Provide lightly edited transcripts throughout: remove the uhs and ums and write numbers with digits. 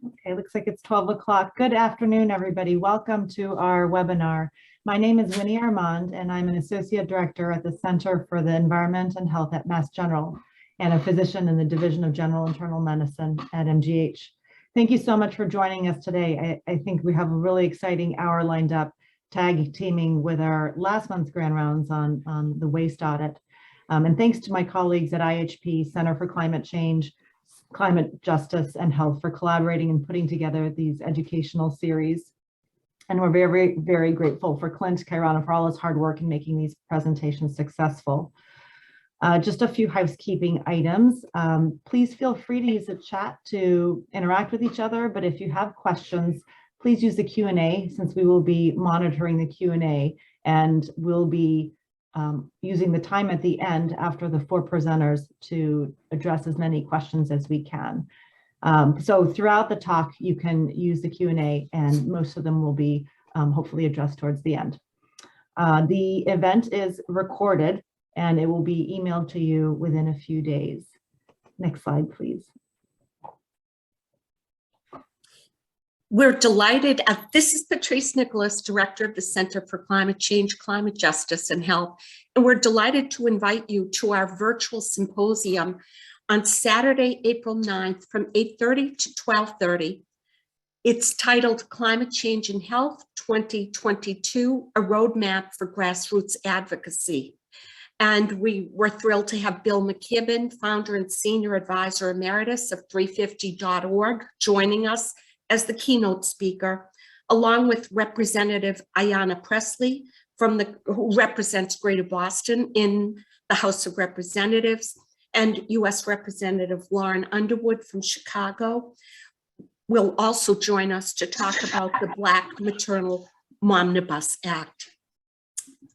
Okay, looks like it's 12 o'clock. Good afternoon, everybody. Welcome to our webinar. My name is Winnie Armand, and I'm an Associate Director at the Center for the Environment and Health at Mass General, and a physician in the Division of General Internal Medicine at MGH. Thank you so much for joining us today. I think we have a really exciting hour lined up, tag teaming with our last month's grand rounds on the waste audit. And thanks to my colleagues at IHP, Center for Climate Change, Climate Justice and Health for collaborating and putting together these educational series. And we're very, very grateful for Clint Kairana for all his hard work in making these presentations successful. Just a few housekeeping items. Please feel free to use the chat to interact with each other, but if you have questions, please use the Q&A since we will be monitoring the Q&A, and we'll be using the time at the end after the four presenters to address as many questions as we can. So throughout the talk, you can use the Q&A, and most of them will be hopefully addressed towards the end. The event is recorded, and it will be emailed to you within a few days. Next slide, please. We're delighted. This is Patrice Nicholas, Director of the Center for Climate Change, Climate Justice and Health, and we're delighted to invite you to our virtual symposium on Saturday, April 9th from 8:30 to 12:30. It's titled Climate Change and Health 2022, a Roadmap for Grassroots Advocacy. And we were thrilled to have Bill McKibben, Founder and Senior Advisor Emeritus of 350.org, joining us as the keynote speaker, along with Representative Ayanna Pressley who represents Greater Boston in the House of Representatives, and U.S. Representative Lauren Underwood from Chicago will also join us to talk about the Black Maternal Momnibus Act.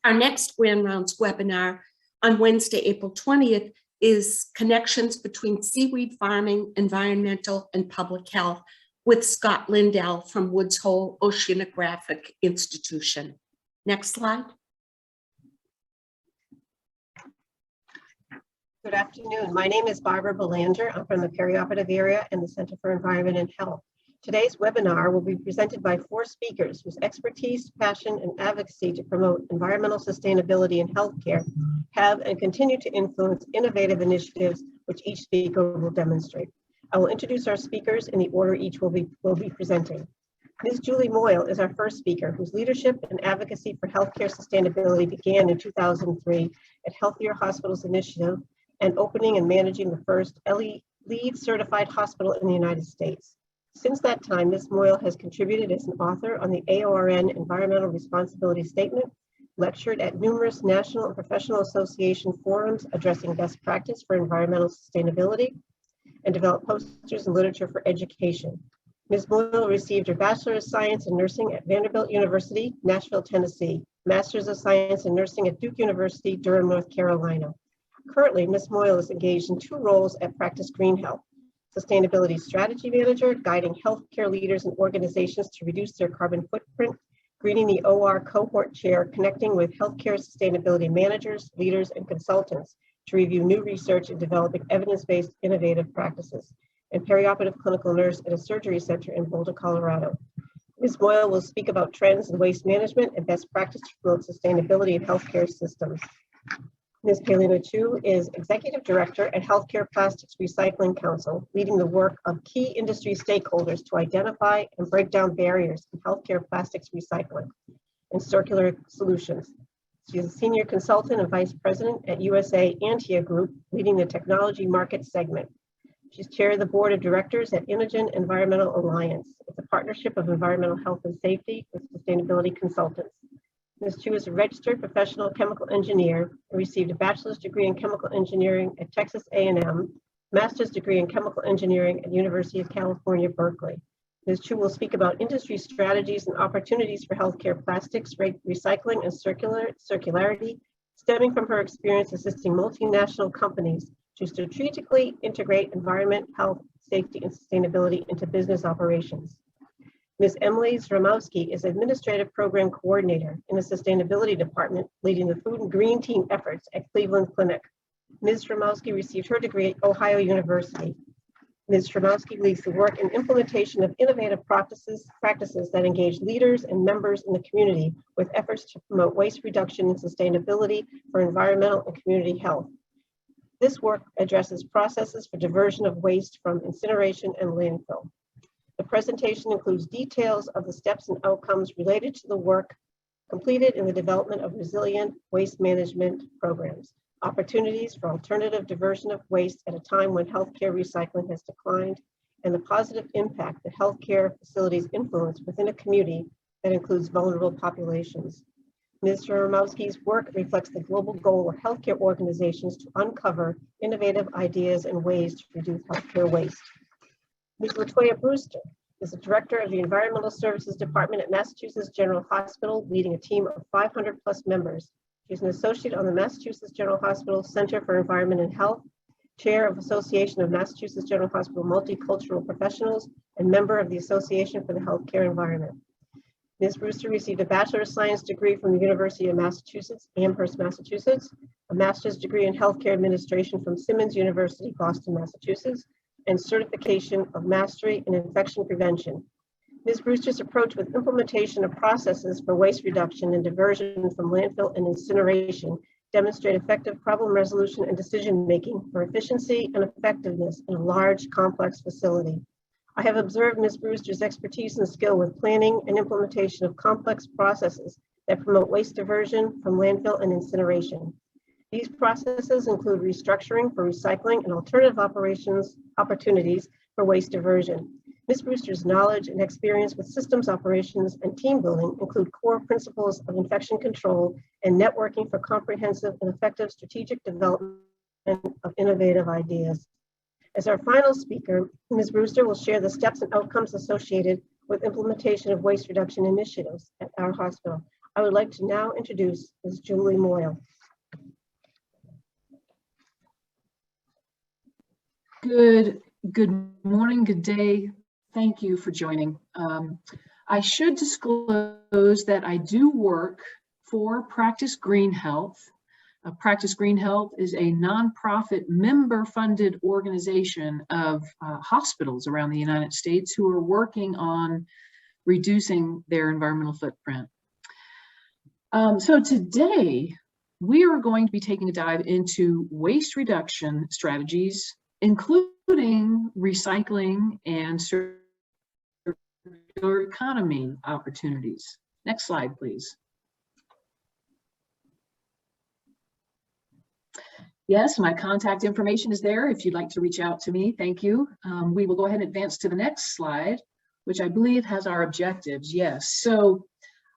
Our next Grand Rounds webinar on Wednesday, April 20th is Connections Between Seaweed Farming, Environmental and Public Health, with Scott Lindell from Woods Hole Oceanographic Institution. Next slide. Good afternoon. My name is Barbara Belanger. I'm from the perioperative area and the Center for Environment and Health. Today's webinar will be presented by four speakers whose expertise, passion, and advocacy to promote environmental sustainability in healthcare have and continue to influence innovative initiatives which each speaker will demonstrate. I will introduce our speakers in the order each will be presenting. Ms. Julie Moyle is our first speaker, whose leadership and advocacy for healthcare sustainability began in 2003 at Healthier Hospitals Initiative and opening and managing the first LEED certified hospital in the United States. Since that time, Ms. Moyle has contributed as an author on the AORN Environmental Responsibility Statement, lectured at numerous national and professional association forums addressing best practice for environmental sustainability, and developed posters and literature for education. Ms. Moyle received her Bachelor of Science in Nursing at Vanderbilt University, Nashville, Tennessee, Master's of Science in Nursing at Duke University, Durham, North Carolina. Currently, Ms. Moyle is engaged in two roles at Practice Greenhealth: Sustainability Strategy Manager, guiding healthcare leaders and organizations to reduce their carbon footprint, greening the OR Cohort Chair, connecting with healthcare sustainability managers, leaders, and consultants to review new research and developing evidence-based innovative practices, and perioperative clinical nurse at a surgery center in Boulder, Colorado. Ms. Moyle will speak about trends in waste management and best practice to promote sustainability in healthcare systems. Ms. Paulina Chu is Executive Director at Healthcare Plastics Recycling Council, leading the work of key industry stakeholders to identify and break down barriers in healthcare plastics recycling and circular solutions. She is a Senior Consultant and Vice President at USA Antia Group, leading the technology market segment. She's Chair of the Board of Directors at Inogen Environmental Alliance. It's a partnership of environmental health and safety with sustainability consultants. Ms. Chu is a registered professional chemical engineer and received a bachelor's degree in chemical engineering at Texas A&M, master's degree in chemical engineering at University of California, Berkeley. Ms. Chu will speak about industry strategies and opportunities for healthcare plastics recycling and circularity, stemming from her experience assisting multinational companies to strategically integrate environment, health, safety, and sustainability into business operations. Ms. Emily Zramowski is Administrative Program Coordinator in the Sustainability Department, leading the Food and Green Team efforts at Cleveland Clinic. Ms. Zramowski received her degree at Ohio University. Ms. Stromowski leads the work and implementation of innovative practices that engage leaders and members in the community with efforts to promote waste reduction and sustainability for environmental and community health. This work addresses processes for diversion of waste from incineration and landfill. The presentation includes details of the steps and outcomes related to the work completed in the development of resilient waste management programs, opportunities for alternative diversion of waste at a time when healthcare recycling has declined, and the positive impact that healthcare facilities influence within a community that includes vulnerable populations. Ms. Stromowski's work reflects the global goal of healthcare organizations to uncover innovative ideas and ways to reduce healthcare waste. Ms. LaToya Brewster is the Director of the Environmental Services Department at Massachusetts General Hospital, leading a team of 500+ members. She's an associate on the Massachusetts General Hospital Center for Environment and Health, Chair of Association of Massachusetts General Hospital Multicultural Professionals, and member of the Association for the Healthcare Environment. Ms. Brewster received a Bachelor of Science degree from the University of Massachusetts, Amherst, Massachusetts, a Master's degree in Healthcare Administration from Simmons University, Boston, Massachusetts, and certification of Mastery in Infection Prevention. Ms. Brewster's approach with implementation of processes for waste reduction and diversion from landfill and incineration demonstrate effective problem resolution and decision-making for efficiency and effectiveness in a large, complex facility. I have observed Ms. Brewster's expertise and skill with planning and implementation of complex processes that promote waste diversion from landfill and incineration. These processes include restructuring for recycling and alternative opportunities for waste diversion. Ms. Brewster's knowledge and experience with systems operations and team building include core principles of infection control and networking for comprehensive and effective strategic development of innovative ideas. As our final speaker, Ms. Brewster will share the steps and outcomes associated with implementation of waste reduction initiatives at our hospital. I would like to now introduce Ms. Julie Moyle. Good morning, good day. Thank you for joining. I should disclose that I do work for Practice Greenhealth. Practice Greenhealth is a nonprofit member-funded organization of hospitals around the United States who are working on reducing their environmental footprint. So today, we are going to be taking a dive into waste reduction strategies, including recycling and circular economy opportunities. Next slide, please. Yes, my contact information is there if you'd like to reach out to me. Thank you. We will go ahead and advance to the next slide, which I believe has our objectives. Yes, so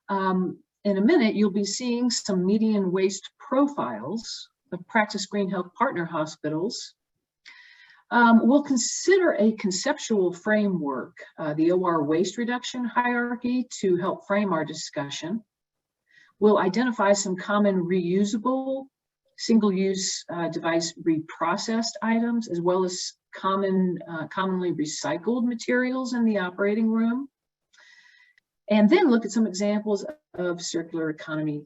in a minute, you'll be seeing some median waste profiles of Practice Greenhealth partner hospitals. We'll consider a conceptual framework, the OR waste reduction hierarchy, to help frame our discussion. We'll identify some common reusable single-use device reprocessed items, as well as commonly recycled materials in the operating room. And then look at some examples of circular economy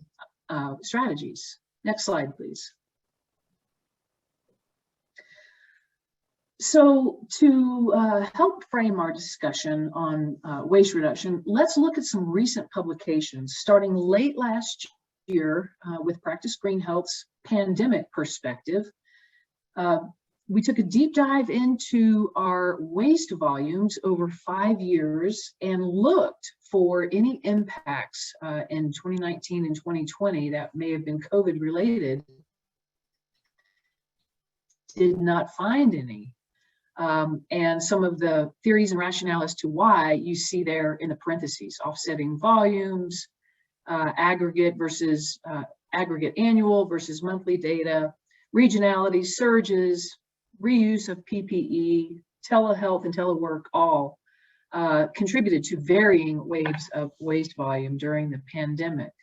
strategies. Next slide, please. So to help frame our discussion on waste reduction, let's look at some recent publications starting late last year with Practice Greenhealth's pandemic perspective. We took a deep dive into our waste volumes over 5 years and looked for any impacts in 2019 and 2020 that may have been COVID related. Did not find any. And some of the theories and rationale as to why you see there in the parentheses: offsetting volumes, aggregate versus aggregate annual versus monthly data, regionality, surges, reuse of PPE, telehealth and telework all contributed to varying waves of waste volume during the pandemic.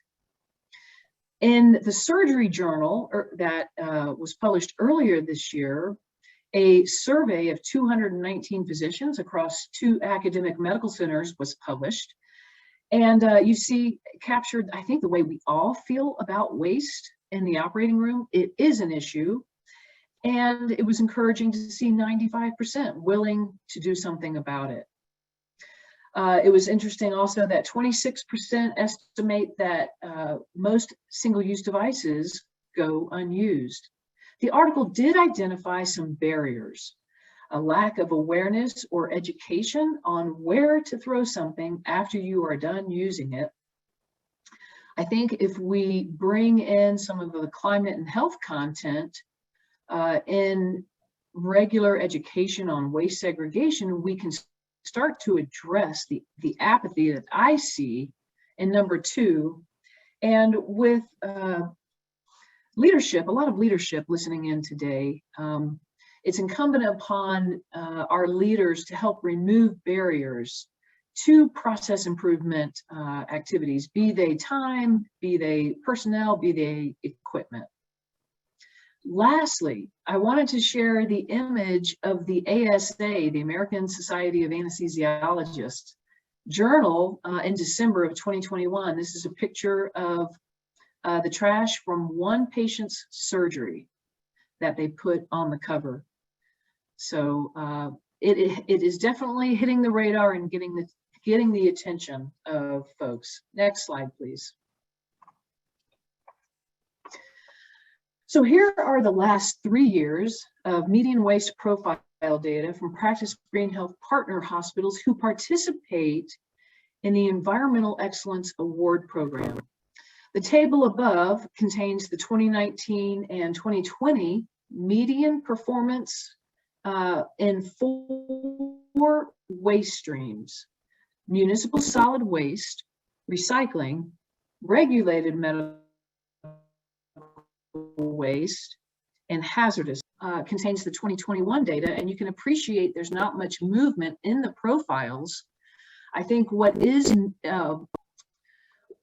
In the surgery journal that was published earlier this year, a survey of 219 physicians across 2 academic medical centers was published. And you see captured, I think, the way we all feel about waste in the operating room. It is an issue. And it was encouraging to see 95% willing to do something about it. It was interesting also that 26% estimate that most single-use devices go unused. The article did identify some barriers, a lack of awareness or education on where to throw something after you are done using it. I think if we bring in some of the climate and health content in regular education on waste segregation, we can start to address the apathy that I see in number 2. And with leadership, a lot of leadership listening in today, it's incumbent upon our leaders to help remove barriers to process improvement activities, be they time, be they personnel, be they equipment. Lastly, I wanted to share the image of the ASA, the American Society of Anesthesiologists journal in December of 2021. This is a picture of the trash from one patient's surgery that they put on the cover. So it is definitely hitting the radar and getting the attention of folks. Next slide, please. So here are the last 3 years of median waste profile data from Practice Greenhealth partner hospitals who participate in the Environmental Excellence Award Program. The table above contains the 2019 and 2020 median performance in 4 waste streams: municipal solid waste, recycling, regulated medical waste, and hazardous. Contains the 2021 data, and you can appreciate there's not much movement in the profiles. I think what is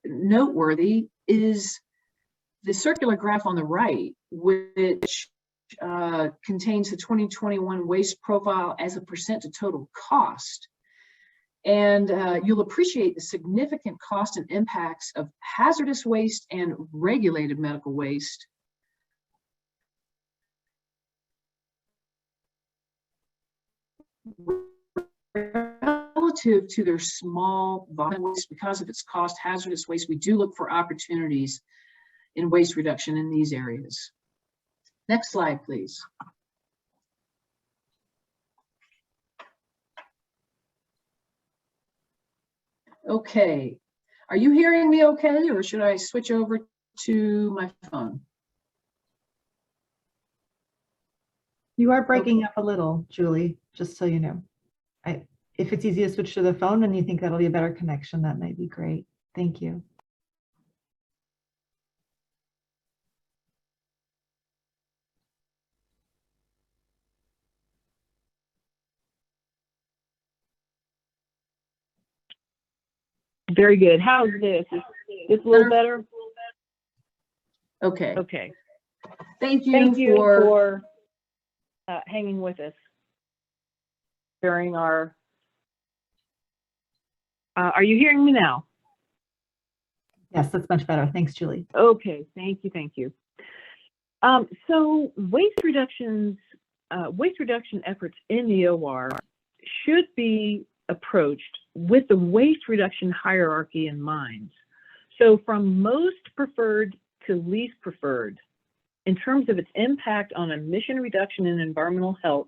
noteworthy is the circular graph on the right, which contains the 2021 waste profile as a percent of total cost. And you'll appreciate the significant cost and impacts of hazardous waste and regulated medical waste. Relative to their small volume waste, because of its cost, hazardous waste, we do look for opportunities in waste reduction in these areas. Next slide, please. Okay, are you hearing me okay, or should I switch over to my phone? You are breaking up a little, Julie, just so you know. If it's easy to switch to the phone and you think that'll be a better connection, that might be great. Thank you. Very good. How's this? Is this a little better? Okay. Okay. Thank Thank you for for hanging with us during our. Are you hearing me now? Yes, that's much better. Thanks, Julie. Okay. Thank you. Thank you. So waste reduction efforts in the OR should be approached with the waste reduction hierarchy in mind. So from most preferred to least preferred, in terms of its impact on emission reduction and environmental health,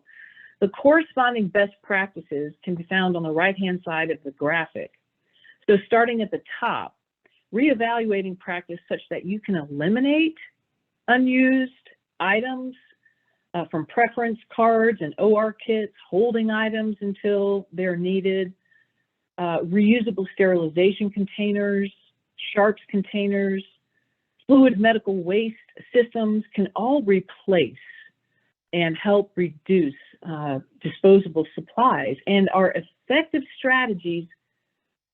the corresponding best practices can be found on the right-hand side of the graphic. So starting at the top, reevaluating practice such that you can eliminate unused items from preference cards and OR kits, holding items until they're needed, reusable sterilization containers, sharps containers, fluid medical waste systems can all replace and help reduce disposable supplies, and are effective strategies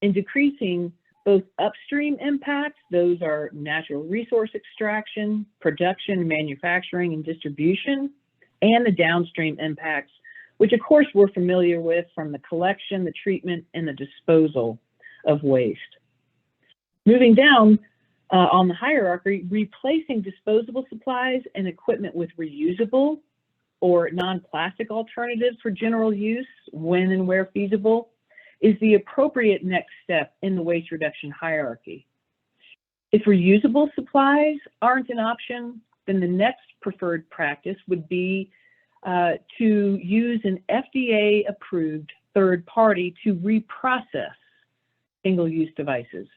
in decreasing both upstream impacts, those are natural resource extraction, production, manufacturing, and distribution, and the downstream impacts, which of course we're familiar with from the collection, the treatment, and the disposal of waste. Moving down on the hierarchy, replacing disposable supplies and equipment with reusable or non-plastic alternatives for general use when and where feasible is the appropriate next step in the waste reduction hierarchy. If reusable supplies aren't an option, then the next preferred practice would be to use an FDA-approved third party to reprocess single-use devices.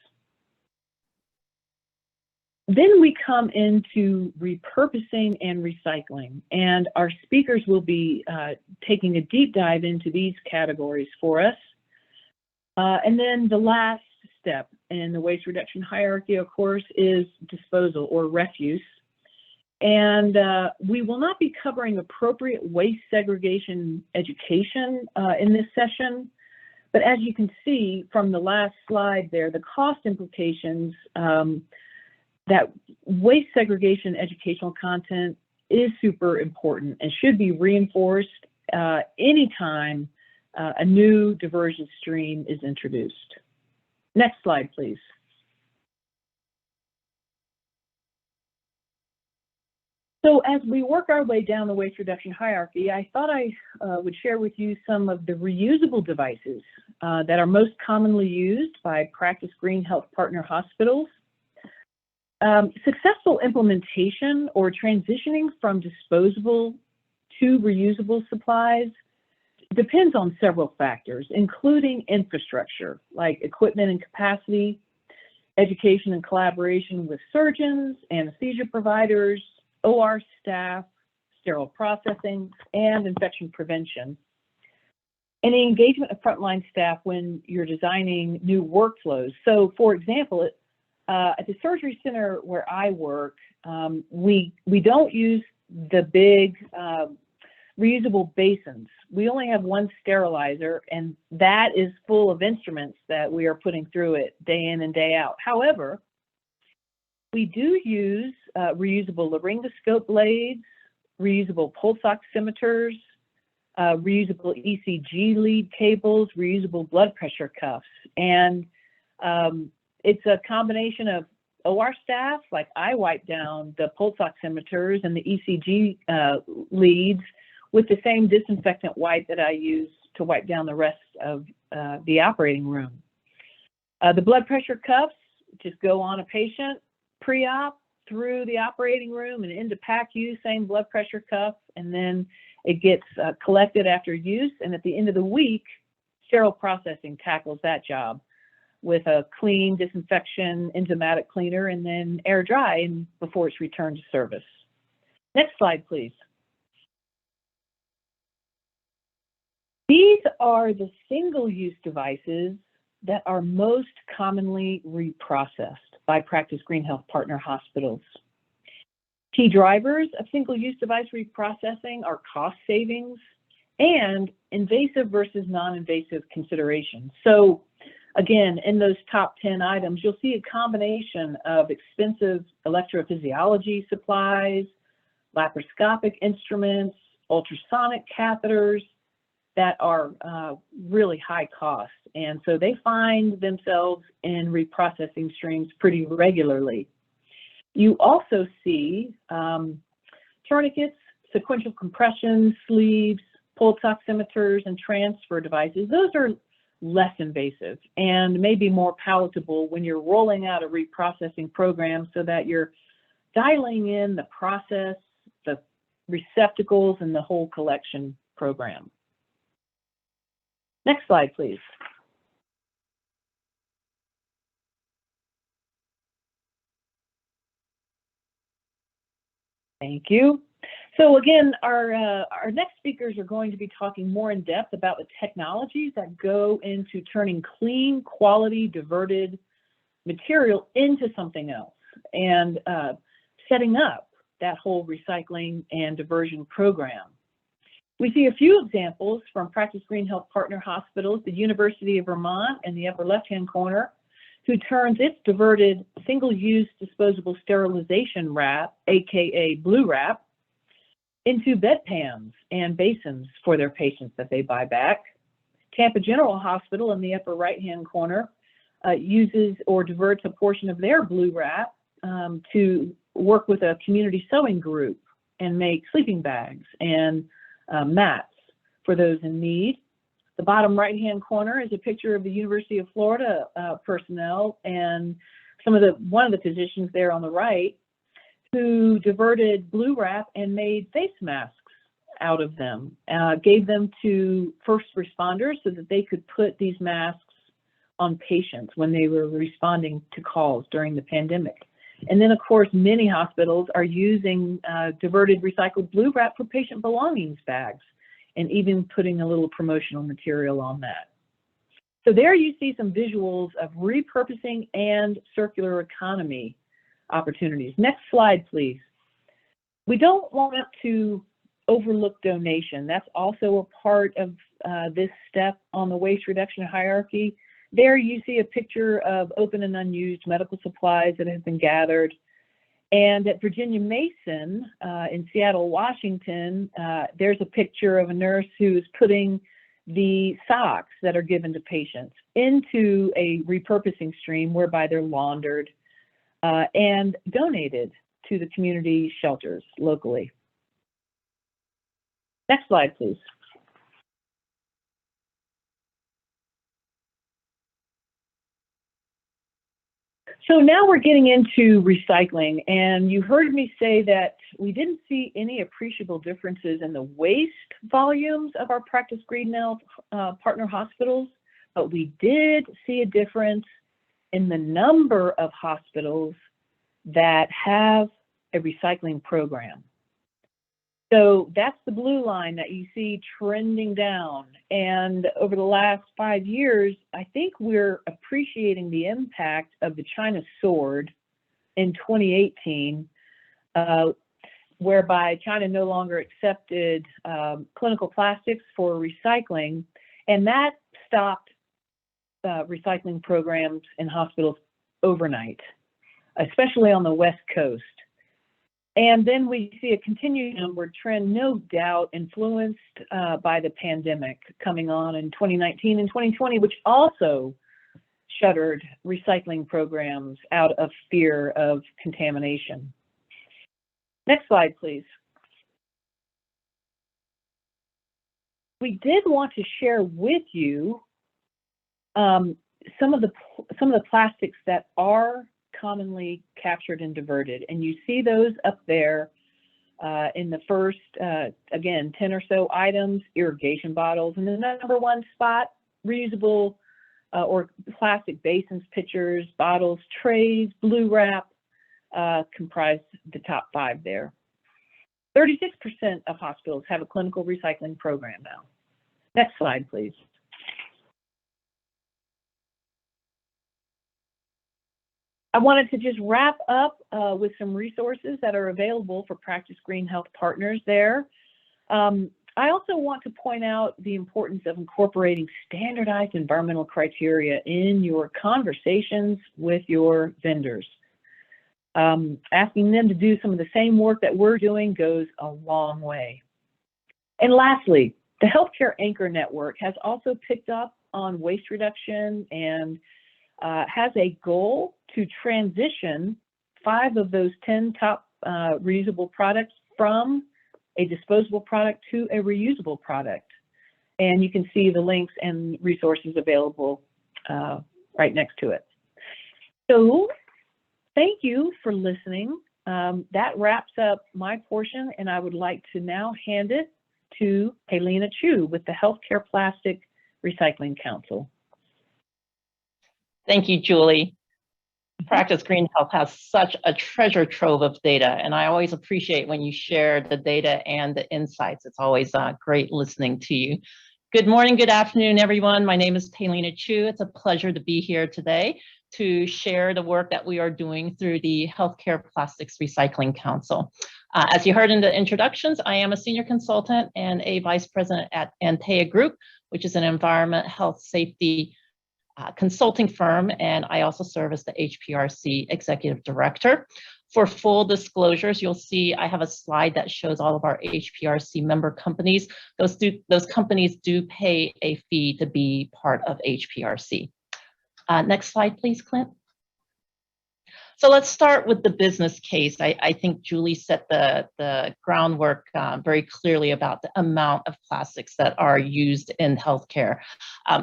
Then we come into repurposing and recycling, and our speakers will be taking a deep dive into these categories for us. And then the last step in the waste reduction hierarchy, of course, is disposal or refuse. And we will not be covering appropriate waste segregation education in this session, but as you can see from the last slide there, the cost implications that waste segregation educational content is super important and should be reinforced anytime a new diversion stream is introduced. Next slide, please. So as we work our way down the waste reduction hierarchy, I thought I would share with you some of the reusable devices that are most commonly used by Practice Greenhealth partner hospitals. Successful implementation or transitioning from disposable to reusable supplies depends on several factors, including infrastructure, like equipment and capacity, education and collaboration with surgeons, anesthesia providers, OR staff, sterile processing, and infection prevention. And the engagement of frontline staff when you're designing new workflows. So, for example, at the surgery center where I work, we don't use the big reusable basins. We only have one sterilizer, and that is full of instruments that we are putting through it day in and day out. However, we do use reusable laryngoscope blades, reusable pulse oximeters, reusable ECG lead cables, reusable blood pressure cuffs. And it's a combination of OR staff, like I wipe down the pulse oximeters and the ECG leads with the same disinfectant wipe that I use to wipe down the rest of the operating room. The blood pressure cuffs just go on a patient pre-op through the operating room and into PACU, same blood pressure cuff, and then it gets collected after use. And at the end of the week, sterile processing tackles that job with a clean disinfection enzymatic cleaner and then air dry and before it's returned to service. Next slide, please. These are the single-use devices that are most commonly reprocessed by Practice Greenhealth partner hospitals. Key drivers of single-use device reprocessing are cost savings and invasive versus non-invasive considerations. So again, in those top 10 items, you'll see a combination of expensive electrophysiology supplies, laparoscopic instruments, ultrasonic catheters that are really high cost. And so they find themselves in reprocessing streams pretty regularly. You also see tourniquets, sequential compression sleeves, pulse oximeters, and transfer devices. Those are less invasive and maybe more palatable when you're rolling out a reprocessing program so that you're dialing in the process, the receptacles, and the whole collection program. Next slide, please. Thank you. So again, our next speakers are going to be talking more in depth about the technologies that go into turning clean, quality, diverted material into something else and setting up that whole recycling and diversion program. We see a few examples from Practice Greenhealth partner hospitals, the University of Vermont in the upper left-hand corner, who turns its diverted single-use disposable sterilization wrap, AKA blue wrap, into bedpans and basins for their patients that they buy back. Tampa General Hospital in the upper right-hand corner uses or diverts a portion of their blue wrap to work with a community sewing group and make sleeping bags and mats for those in need. The bottom right-hand corner is a picture of the University of Florida personnel and one of the physicians there on the right who diverted blue wrap and made face masks out of them, gave them to first responders so that they could put these masks on patients when they were responding to calls during the pandemic. And then, of course, many hospitals are using diverted recycled blue wrap for patient belongings bags, and even putting a little promotional material on that. So there you see some visuals of repurposing and circular economy opportunities. Next slide, please. We don't want to overlook donation. That's also a part of this step on the waste reduction hierarchy. There you see a picture of open and unused medical supplies that have been gathered. And at Virginia Mason in Seattle, Washington, there's a picture of a nurse who's putting the socks that are given to patients into a repurposing stream whereby they're laundered and donated to the community shelters locally. Next slide, please. So now we're getting into recycling, and you heard me say that we didn't see any appreciable differences in the waste volumes of our Practice Greenhealth partner hospitals, but we did see a difference in the number of hospitals that have a recycling program. So that's the blue line that you see trending down. And over the last 5 years, I think we're appreciating the impact of the China sword in 2018, whereby China no longer accepted clinical plastics for recycling, and that stopped recycling programs in hospitals overnight, especially on the West Coast. And then we see a continued downward trend, no doubt influenced by the pandemic coming on in 2019 and 2020, which also shuttered recycling programs out of fear of contamination. Next slide, please. We did want to share with you some of the plastics that are commonly captured and diverted, and you see those up there in the first, again, 10 or so items: irrigation bottles, and then the number one spot, reusable or plastic basins, pitchers, bottles, trays, blue wrap comprise the top 5 there. 36% of hospitals have a clinical recycling program now. Next slide, please. I wanted to just wrap up with some resources that are available for Practice Greenhealth partners there. I also want to point out the importance of incorporating standardized environmental criteria in your conversations with your vendors. Asking them to do some of the same work that we're doing goes a long way. And lastly, the Healthcare Anchor Network has also picked up on waste reduction and has a goal to transition 5 of those 10 top reusable products from a disposable product to a reusable product. And you can see the links and resources available right next to it. So thank you for listening. That wraps up my portion, and I would like to now hand it to Helena Chu with the Healthcare Plastic Recycling Council. Thank you, Julie. Practice Greenhealth has such a treasure trove of data, and I always appreciate when you share the data and the insights. It's always great listening to you. Good morning, good afternoon, everyone. My name is Helena Chu. It's a pleasure to be here today to share the work that we are doing through the Healthcare Plastics Recycling Council. As you heard in the introductions, I am a senior consultant and a vice president at Antea Group, which is an environment, health, safety consulting firm, and I also serve as the HPRC executive director. For full disclosures, you'll see I have a slide that shows all of our HPRC member companies. Those companies do pay a fee to be part of HPRC. Next slide, please, Clint. So let's start with the business case. I think Julie set the groundwork very clearly about the amount of plastics that are used in healthcare.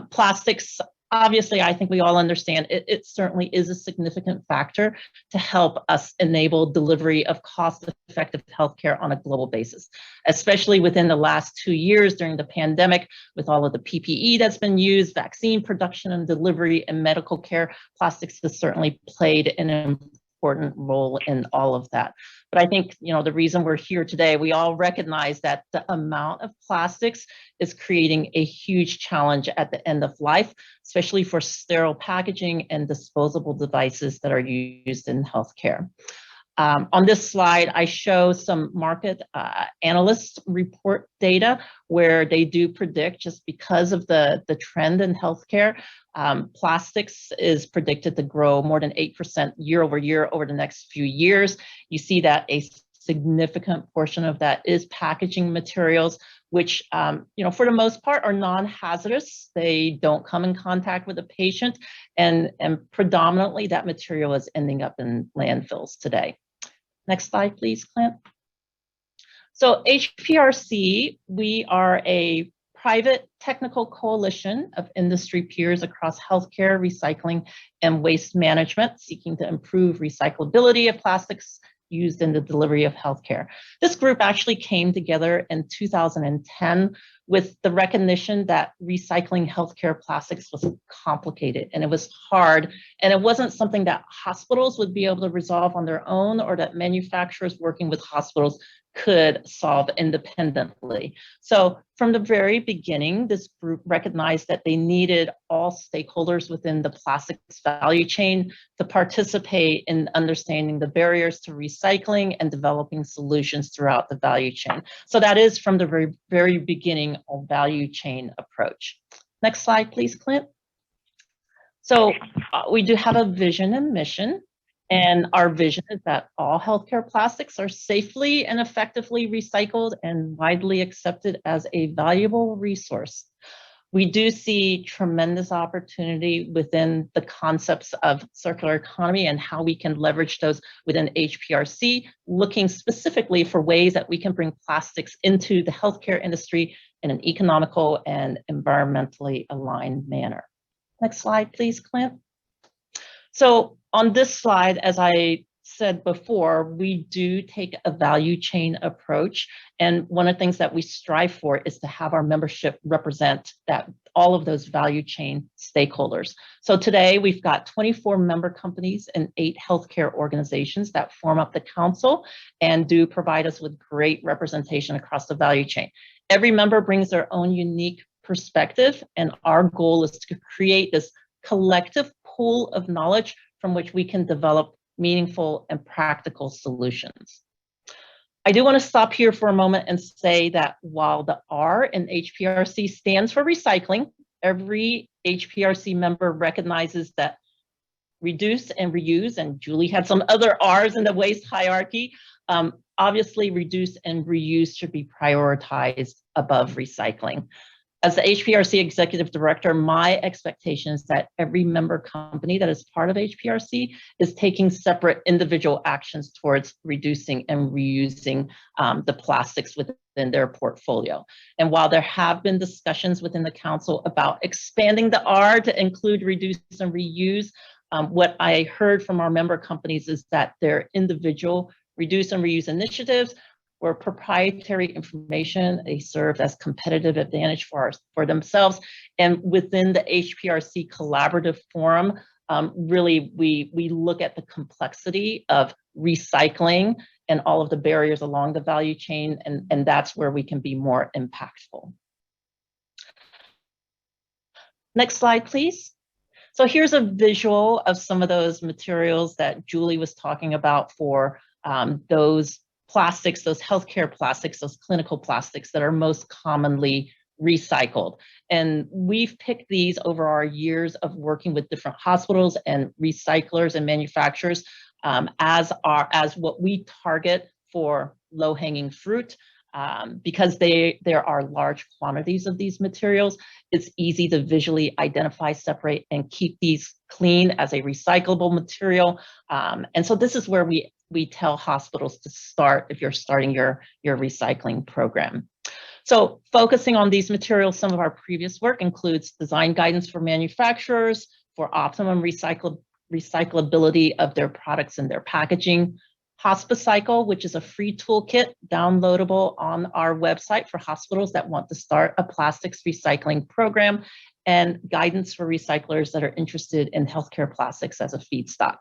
Plastics, obviously, I think we all understand it certainly is a significant factor to help us enable delivery of cost-effective healthcare on a global basis, especially within the last 2 years during the pandemic with all of the PPE that's been used, vaccine production and delivery and medical care. Plastics has certainly played an important role in all of that. But I think, the reason we're here today, we all recognize that the amount of plastics is creating a huge challenge at the end of life, especially for sterile packaging and disposable devices that are used in healthcare. On this slide, I show some market analysts report data where they do predict, just because of the trend in healthcare, plastics is predicted to grow more than 8% year over year over the next few years. You see that a significant portion of that is packaging materials, which, for the most part are non-hazardous. They don't come in contact with the patient, and predominantly that material is ending up in landfills today. Next slide, please, Clint. So HPRC, we are a private technical coalition of industry peers across healthcare, recycling, and waste management, seeking to improve recyclability of plastics used in the delivery of healthcare. This group actually came together in 2010 with the recognition that recycling healthcare plastics was complicated and it was hard, and it wasn't something that hospitals would be able to resolve on their own, or that manufacturers working with hospitals could solve independently. So from the very beginning, this group recognized that they needed all stakeholders within the plastics value chain to participate in understanding the barriers to recycling and developing solutions throughout the value chain. So that is from the very, very beginning of value chain approach. Next slide, please, Clint. So we do have a vision and mission. And our vision is that all healthcare plastics are safely and effectively recycled and widely accepted as a valuable resource. We do see tremendous opportunity within the concepts of circular economy and how we can leverage those within HPRC, looking specifically for ways that we can bring plastics into the healthcare industry in an economical and environmentally aligned manner. Next slide, please, Clint. So on this slide, as I said before, we do take a value chain approach. And one of the things that we strive for is to have our membership represent that all of those value chain stakeholders. So today we've got 24 member companies and 8 healthcare organizations that form up the council and do provide us with great representation across the value chain. Every member brings their own unique perspective, and our goal is to create this collective pool of knowledge from which we can develop meaningful and practical solutions. I do want to stop here for a moment and say that while the R in HPRC stands for recycling, every HPRC member recognizes that reduce and reuse, and Julie had some other R's in the waste hierarchy, obviously reduce and reuse should be prioritized above recycling. As the HPRC Executive Director, my expectation is that every member company that is part of HPRC is taking separate individual actions towards reducing and reusing the plastics within their portfolio. And while there have been discussions within the council about expanding the R to include reduce and reuse, what I heard from our member companies is that their individual reduce and reuse initiatives or proprietary information, they serve as competitive advantage for themselves. And within the HPRC collaborative forum, really we look at the complexity of recycling and all of the barriers along the value chain, and that's where we can be more impactful. Next slide, please. So here's a visual of some of those materials that Julie was talking about for those plastics, those healthcare plastics, those clinical plastics that are most commonly recycled. And we've picked these over our years of working with different hospitals and recyclers and manufacturers as what we target for low-hanging fruit. Because there are large quantities of these materials, it's easy to visually identify, separate, and keep these clean as a recyclable material. And so this is where we tell hospitals to start if you're starting your recycling program. So focusing on these materials, some of our previous work includes design guidance for manufacturers for optimum recyclability of their products and their packaging. HospiCycle, which is a free toolkit downloadable on our website for hospitals that want to start a plastics recycling program, and guidance for recyclers that are interested in healthcare plastics as a feedstock.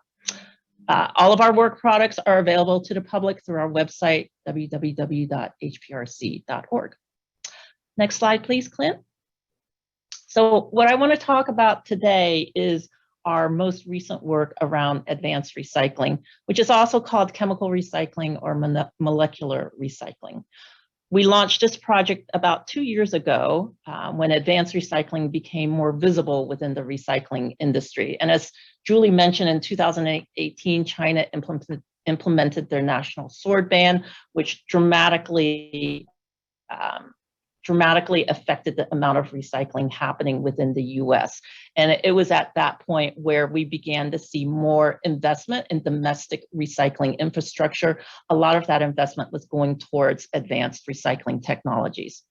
All of our work products are available to the public through our website, www.hprc.org. Next slide, please, Clint. So what I want to talk about today is our most recent work around advanced recycling, which is also called chemical recycling or molecular recycling. We launched this project about 2 years ago when advanced recycling became more visible within the recycling industry. And as Julie mentioned, in 2018, China implemented their national sword ban, which dramatically affected the amount of recycling happening within the US. And it was at that point where we began to see more investment in domestic recycling infrastructure. A lot of that investment was going towards advanced recycling technologies.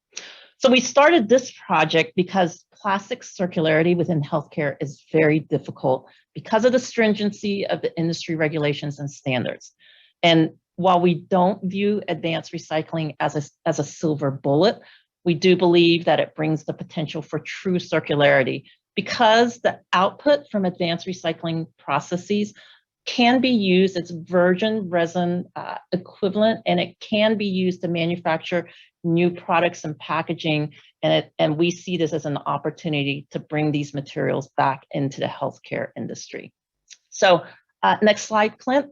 So we started this project because plastic circularity within healthcare is very difficult because of the stringency of the industry regulations and standards. And while we don't view advanced recycling as a silver bullet, we do believe that it brings the potential for true circularity because the output from advanced recycling processes can be used as virgin resin equivalent, and it can be used to manufacture new products and packaging. And we see this as an opportunity to bring these materials back into the healthcare industry. So next slide, Clint.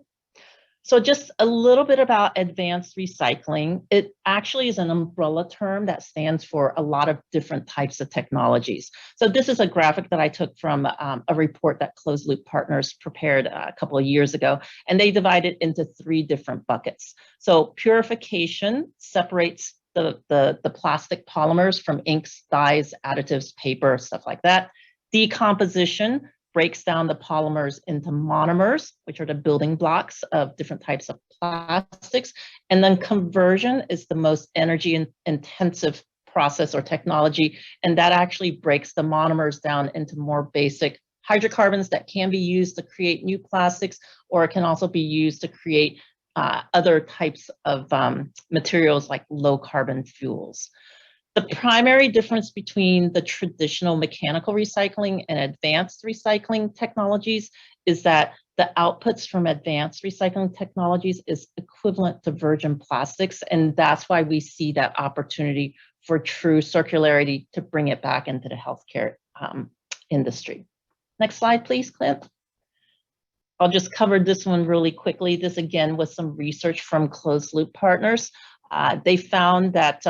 So just a little bit about advanced recycling. It actually is an umbrella term that stands for a lot of different types of technologies. So this is a graphic that I took from a report that Closed Loop Partners prepared a couple of years ago, and they divide it into 3 different buckets. So purification separates the plastic polymers from inks, dyes, additives, paper, stuff like that. Decomposition breaks down the polymers into monomers, which are the building blocks of different types of plastics. And then conversion is the most energy intensive process or technology. And that actually breaks the monomers down into more basic hydrocarbons that can be used to create new plastics, or it can also be used to create other types of materials like low carbon fuels. The primary difference between the traditional mechanical recycling and advanced recycling technologies is that the outputs from advanced recycling technologies is equivalent to virgin plastics, and that's why we see that opportunity for true circularity to bring it back into the healthcare industry. Next slide, please, Clint. I'll just cover this one really quickly. This again was some research from Closed Loop Partners. They found that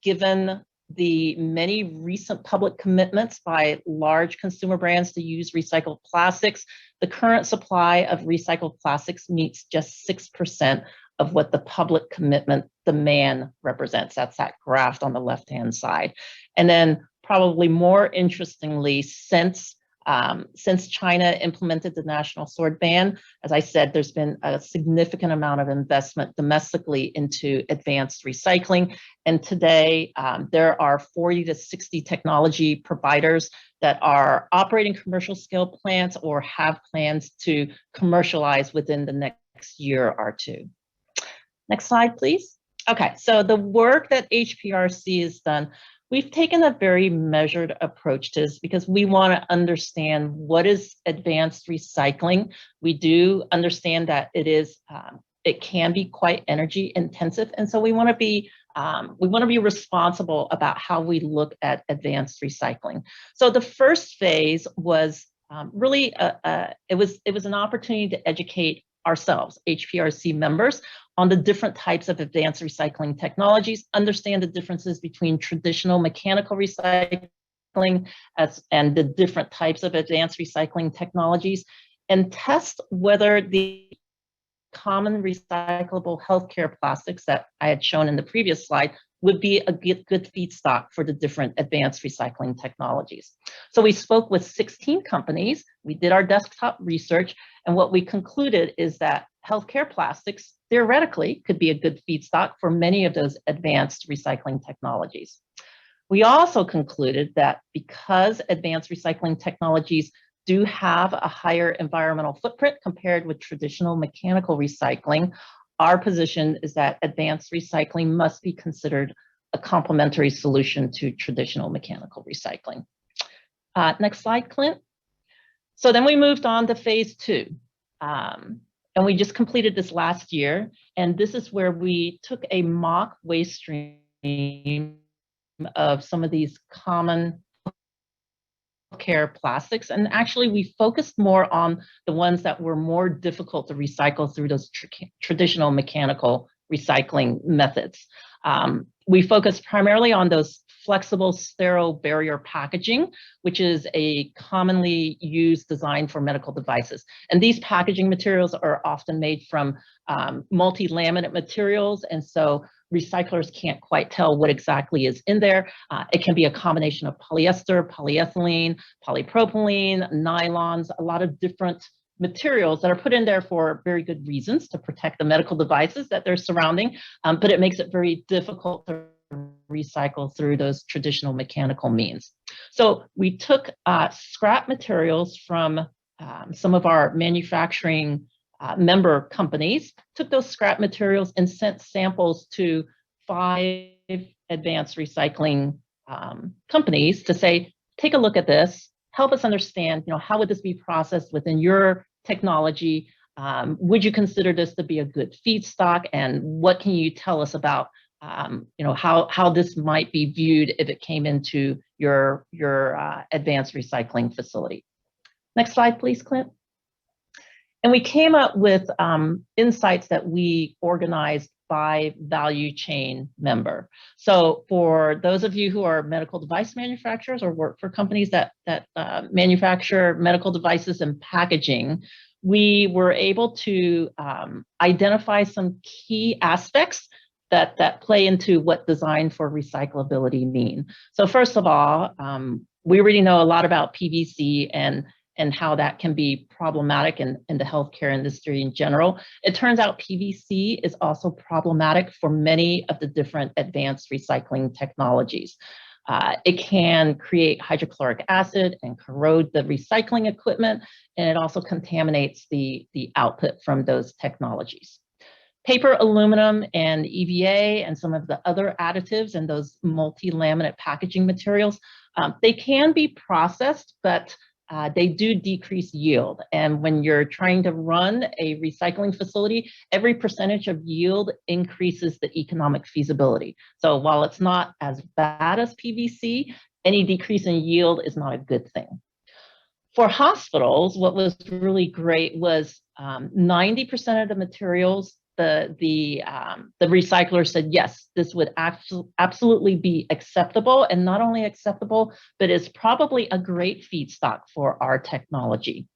given the many recent public commitments by large consumer brands to use recycled plastics, the current supply of recycled plastics meets just 6% of what the public commitment demand represents. That's that graph on the left-hand side. And then probably more interestingly, since China implemented the national sword ban, as I said, there's been a significant amount of investment domestically into advanced recycling. And today, there are 40 to 60 technology providers that are operating commercial scale plants or have plans to commercialize within the next year or 2. Next slide, please. Okay, so the work that HPRC has done, we've taken a very measured approach to this because we want to understand what is advanced recycling. We do understand that it can be quite energy intensive, and so we want to be responsible about how we look at advanced recycling. So the first phase was really it was an opportunity to educate ourselves, HPRC members, on the different types of advanced recycling technologies, understand the differences between traditional mechanical recycling and the different types of advanced recycling technologies, and test whether the common recyclable healthcare plastics that I had shown in the previous slide would be a good feedstock for the different advanced recycling technologies. So we spoke with 16 companies, we did our desktop research, and what we concluded is that healthcare plastics theoretically could be a good feedstock for many of those advanced recycling technologies. We also concluded that because advanced recycling technologies do have a higher environmental footprint compared with traditional mechanical recycling, our position is that advanced recycling must be considered a complementary solution to traditional mechanical recycling. Next slide, Clint. So then we moved on to phase 2. And we just completed this last year. And this is where we took a mock waste stream of some of these common care plastics. And actually, we focused more on the ones that were more difficult to recycle through those traditional mechanical recycling methods. We focused primarily on those flexible sterile barrier packaging, which is a commonly used design for medical devices. And these packaging materials are often made from multi-laminate materials. And so recyclers can't quite tell what exactly is in there. It can be a combination of polyester, polyethylene, polypropylene, nylons, a lot of different materials that are put in there for very good reasons to protect the medical devices that they're surrounding, but it makes it very difficult to recycle through those traditional mechanical means. So we took scrap materials from some of our manufacturing member companies, took those scrap materials and sent samples to 5 advanced recycling companies to say, take a look at this, help us understand, how would this be processed within your technology? Would you consider this to be a good feedstock? And what can you tell us about how this might be viewed if it came into your advanced recycling facility? Next slide, please, Clint. And we came up with insights that we organized by value chain member. So for those of you who are medical device manufacturers or work for companies that manufacture medical devices and packaging, we were able to identify some key aspects that play into what design for recyclability mean. So first of all, we already know a lot about PVC and how that can be problematic in the healthcare industry in general. It turns out PVC is also problematic for many of the different advanced recycling technologies. It can create hydrochloric acid and corrode the recycling equipment, and it also contaminates the output from those technologies. Paper, aluminum, and EVA, and some of the other additives and those multi-laminate packaging materials, they can be processed, but they do decrease yield. And when you're trying to run a recycling facility, every percentage of yield increases the economic feasibility. So while it's not as bad as PVC, any decrease in yield is not a good thing. For hospitals, what was really great was 90% of the materials, the recycler said, yes, this would absolutely be acceptable, and not only acceptable, but is probably a great feedstock for our technology.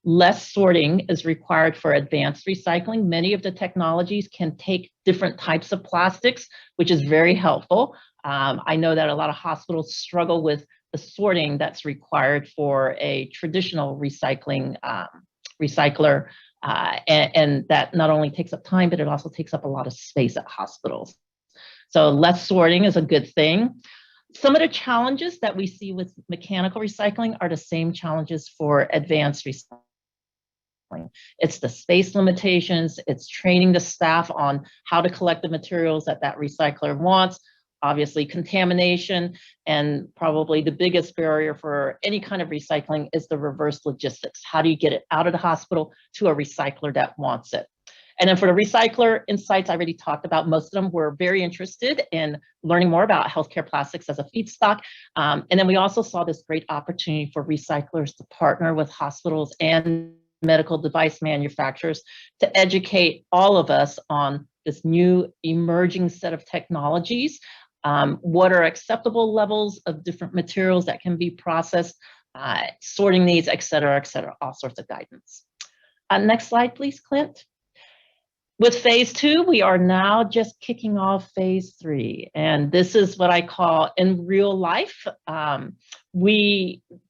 Less sorting is required for advanced recycling. Many of the technologies can take different types of plastics, which is very helpful. I know that a lot of hospitals struggle with the sorting that's required for a traditional recycling recycler. And that not only takes up time, but it also takes up a lot of space at hospitals. So less sorting is a good thing. Some of the challenges that we see with mechanical recycling are the same challenges for advanced recycling. It's the space limitations, it's training the staff on how to collect the materials that recycler wants, obviously contamination, and probably the biggest barrier for any kind of recycling is the reverse logistics. How do you get it out of the hospital to a recycler that wants it? And then for the recycler insights I already talked about, most of them were very interested in learning more about healthcare plastics as a feedstock. And then we also saw this great opportunity for recyclers to partner with hospitals and medical device manufacturers to educate all of us on this new emerging set of technologies. What are acceptable levels of different materials that can be processed, sorting needs, et cetera, all sorts of guidance. Next slide, please, Clint. With phase 2, we are now just kicking off phase 3. And this is what I call in real life. The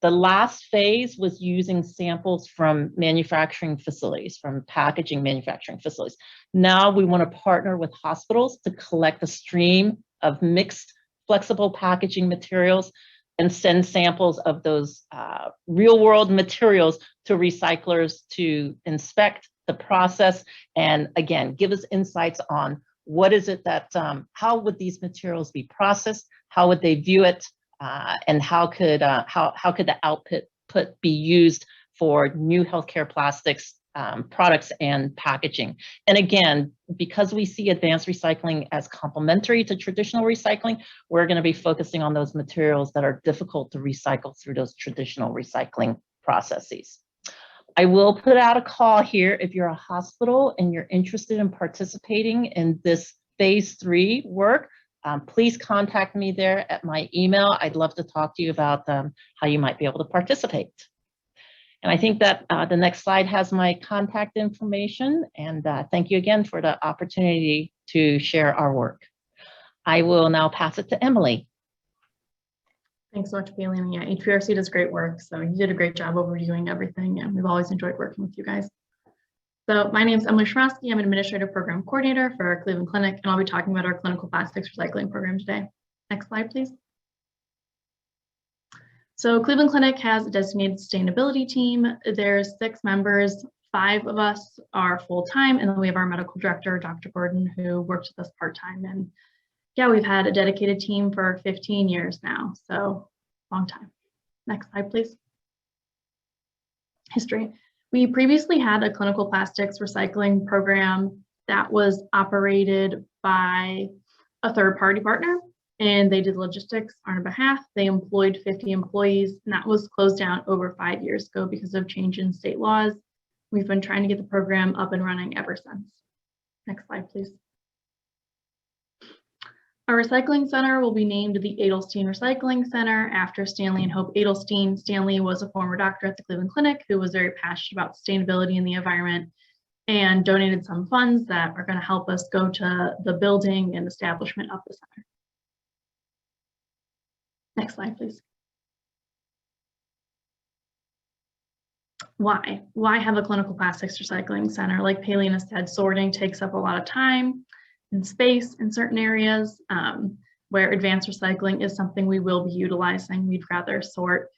last phase was using samples from manufacturing facilities, from packaging manufacturing facilities. Now we want to partner with hospitals to collect a stream of mixed flexible packaging materials and send samples of those real world materials to recyclers to inspect the process, and again, give us insights on what is it that, how would these materials be processed, how would they view it, and how could the output be used for new healthcare plastics products and packaging. And again, because we see advanced recycling as complementary to traditional recycling, we're going to be focusing on those materials that are difficult to recycle through those traditional recycling processes. I will put out a call here if you're a hospital and you're interested in participating in this phase 3 work. Please contact me there at my email. I'd love to talk to you about how you might be able to participate. And I think that the next slide has my contact information. And thank you again for the opportunity to share our work. I will now pass it to Emily. Thanks so much, Bailey. Yeah, HPRC does great work. So you did a great job overviewing everything, and we've always enjoyed working with you guys. So my name is Emily Shrosky. I'm an administrative program coordinator for our Cleveland Clinic, and I'll be talking about our clinical plastics recycling program today. Next slide, please. So Cleveland Clinic has a designated sustainability team. There's 6 members. 5 of us are full-time, and then we have our medical director, Dr. Gordon, who works with us part-time. And yeah, we've had a dedicated team for 15 years now, so long time. Next slide, please. History. We previously had a clinical plastics recycling program that was operated by a third-party partner, and they did logistics on our behalf. They employed 50 employees, and that was closed down over 5 years ago because of change in state laws. We've been trying to get the program up and running ever since. Next slide, please. Our recycling center will be named the Adelstein Recycling Center after Stanley and Hope Adelstein. Stanley was a former doctor at the Cleveland Clinic who was very passionate about sustainability and the environment and donated some funds that are going to help us go to the building and establishment of the center. Next slide, please. Why? Why have a clinical plastics recycling center? Like Paulina said, sorting takes up a lot of time and space in certain areas where advanced recycling is something we will be utilizing. We'd rather sort,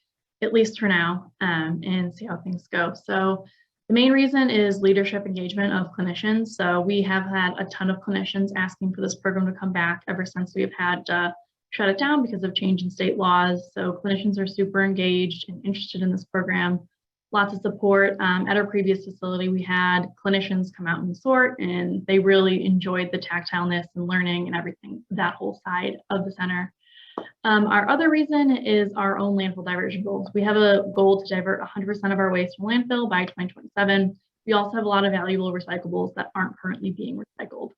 at least for now, and see how things go. So the main reason is leadership engagement of clinicians. So we have had a ton of clinicians asking for this program to come back ever since we've had to shut it down because of change in state laws. So clinicians are super engaged and interested in this program. Lots of support. At our previous facility, we had clinicians come out and sort, and they really enjoyed the tactileness and learning and everything, that whole side of the center. Our other reason is our own landfill diversion goals. We have a goal to divert 100% of our waste from landfill by 2027. We also have a lot of valuable recyclables that aren't currently being recycled.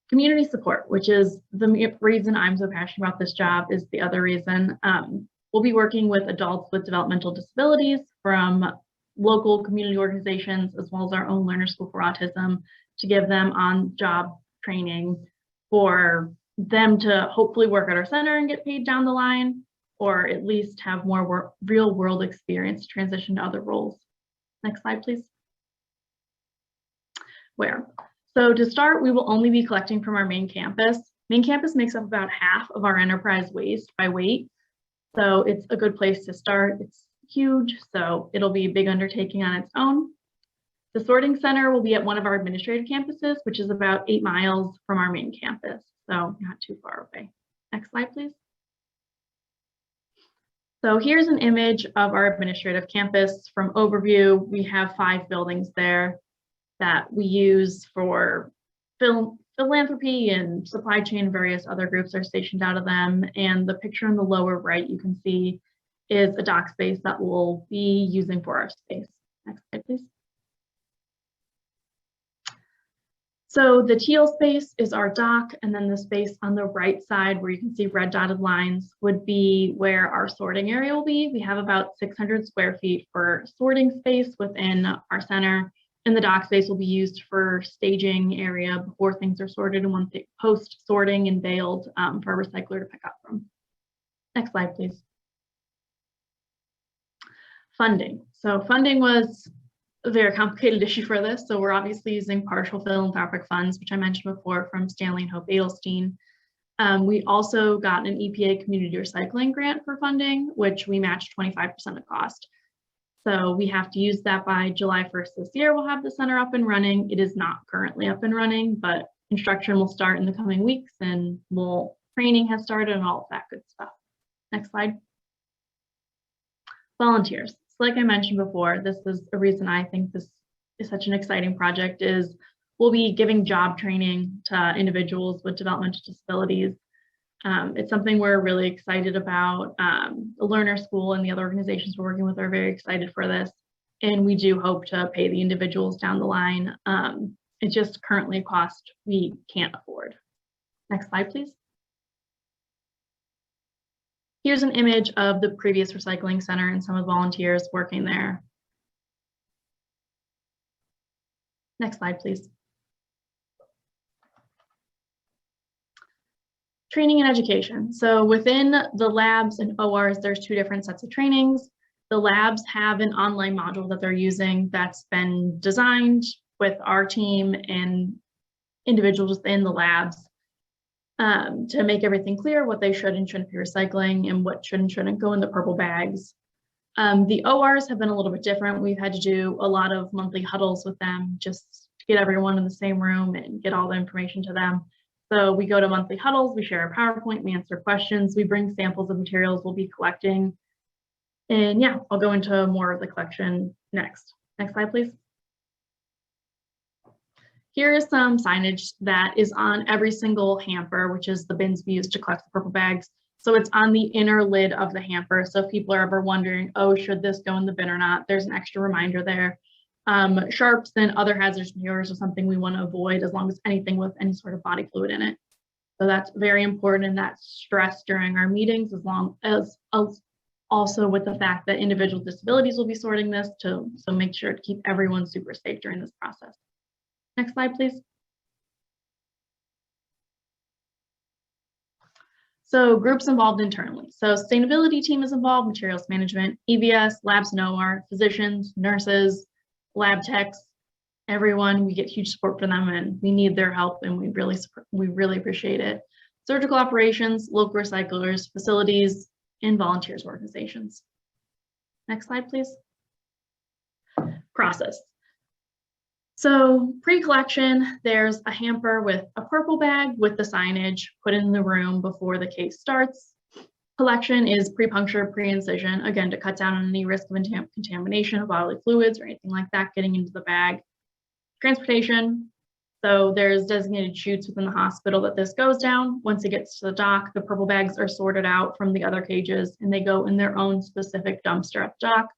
Community support, which is the reason I'm so passionate about this job, is the other reason. We'll be working with adults with developmental disabilities from local community organizations, as well as our own Learner School for Autism, to give them on-job training for them to hopefully work at our center and get paid down the line, or at least have more real-world experience to transition to other roles. Next slide, please. Where? So to start, we will only be collecting from our main campus. Main campus makes up about half of our enterprise waste by weight, so it's a good place to start. It's huge, so it'll be a big undertaking on its own. The sorting center will be at one of our administrative campuses, which is about 8 miles from our main campus, so not too far away. Next slide, please. So here's an image of our administrative campus from overview. We have 5 buildings there that we use for philanthropy and supply chain. Various other groups are stationed out of them. And the picture in the lower right, you can see, is a dock space that we'll be using for our space. Next slide, please. So the teal space is our dock, and then the space on the right side where you can see red dotted lines would be where our sorting area will be. We have about 600 square feet for sorting space within our center, And the dock space will be used for staging area before things are sorted and once they post sorting and baled for a recycler to pick up from. Next slide, please. Funding. So funding was a very complicated issue for this. So we're obviously using partial philanthropic funds, which I mentioned before from Stanley and Hope Adelstein. We also got an EPA community recycling grant for funding, which we matched 25% of cost. So we have to use that by July 1st this year. We'll have the center up and running. It is not currently up and running, but construction will start in the coming weeks and training has started and all of that good stuff. Next slide. Volunteers. So like I mentioned before, this is a reason I think this is such an exciting project is we'll be giving job training to individuals with developmental disabilities. It's something we're really excited about. The Learner School and the other organizations we're working with are very excited for this. And we do hope to pay the individuals down the line. It's just currently a cost we can't afford. Next slide, please. Here's an image of the previous recycling center and some of the volunteers working there. Next slide, please. Training and education. So within the labs and ORs, there's two different sets of trainings. The labs have an online module that they're using that's been designed with our team and individuals in the labs to make everything clear what they should and shouldn't be recycling and what should and shouldn't go in the purple bags. The ORs have been a little bit different. We've had to do a lot of monthly huddles with them just to get everyone in the same room and get all the information to them. So we go to monthly huddles, we share a PowerPoint, we answer questions, we bring samples of materials we'll be collecting. And yeah, I'll go into more of the collection next. Next slide, please. Here is some signage that is on every single hamper, which is the bins we use to collect the purple bags. So it's on the inner lid of the hamper. So if people are ever wondering, oh, should this go in the bin or not, there's an extra reminder there. Sharps and other hazardous materials are something we want to avoid as long as anything with any sort of body fluid in it. So that's very important and that's stressed during our meetings as long as also with the fact that individual disabilities will be sorting this so make sure to keep everyone super safe during this process. Next slide, please. So groups involved internally. So sustainability team is involved, materials management, EVS, labs and OR, physicians, nurses, lab techs, everyone. We get huge support from them and we need their help and we really appreciate it. Surgical operations, local recyclers, facilities, and volunteers organizations. Next slide, please. Process. So pre-collection, there's a hamper with a purple bag with the signage put in the room before the case starts. Collection is pre-puncture, pre-incision, again, to cut down on any risk of contamination of bodily fluids or anything like that getting into the bag. Transportation, so there's designated chutes within the hospital that this goes down. Once it gets to the dock, the purple bags are sorted out from the other cages and they go in their own specific dumpster at the dock.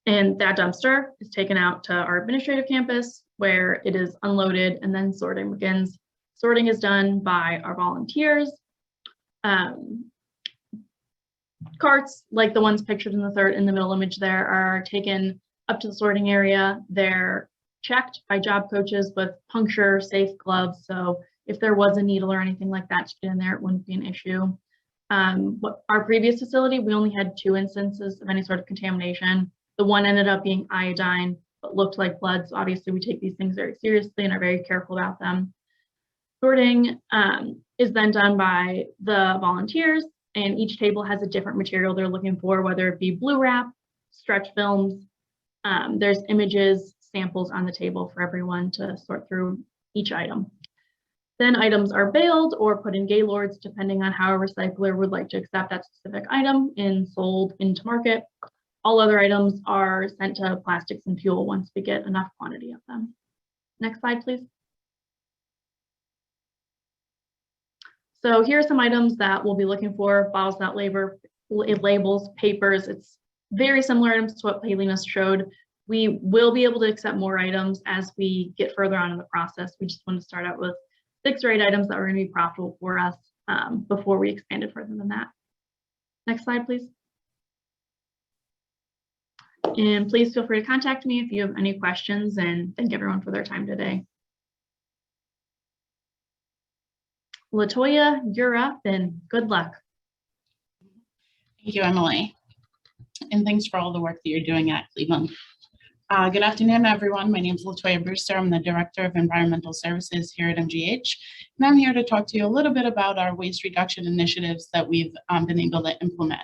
And that dumpster is taken out to our administrative campus where it is unloaded and then sorting begins. Sorting is done by our volunteers. Carts, like the ones pictured in the middle image there, are taken up to the sorting area. They're checked by job coaches with puncture safe gloves. So if there was a needle or anything like that to get in there, it wouldn't be an issue. Our previous facility, we only had 2 instances of any sort of contamination. The one ended up being iodine, but looked like blood. So obviously we take these things very seriously and are very careful about them. Sorting is then done by the volunteers, and each table has a different material they're looking for, whether it be blue wrap, stretch films. There's images, samples on the table for everyone to sort through each item. Then items are baled or put in gaylords, depending on how a recycler would like to accept that specific item and sold into market. All other items are sent to plastics and fuel once we get enough quantity of them. Next slide, please. So here are some items that we'll be looking for: bottles without labels, papers. It's very similar items to what Paulina showed. We will be able to accept more items as we get further on in the process. We just want to start out with 6 or 8 items that are going to be profitable for us before we expand it further than that. Next slide, please. And please feel free to contact me if you have any questions, and thank everyone for their time today. LaToya, you're up and good luck. Thank you, Emily. And thanks for all the work that you're doing at Cleveland. Good afternoon, everyone. My name is LaToya Brewster. I'm the Director of Environmental Services here at MGH. And I'm here to talk to you a little bit about our waste reduction initiatives that we've been able to implement.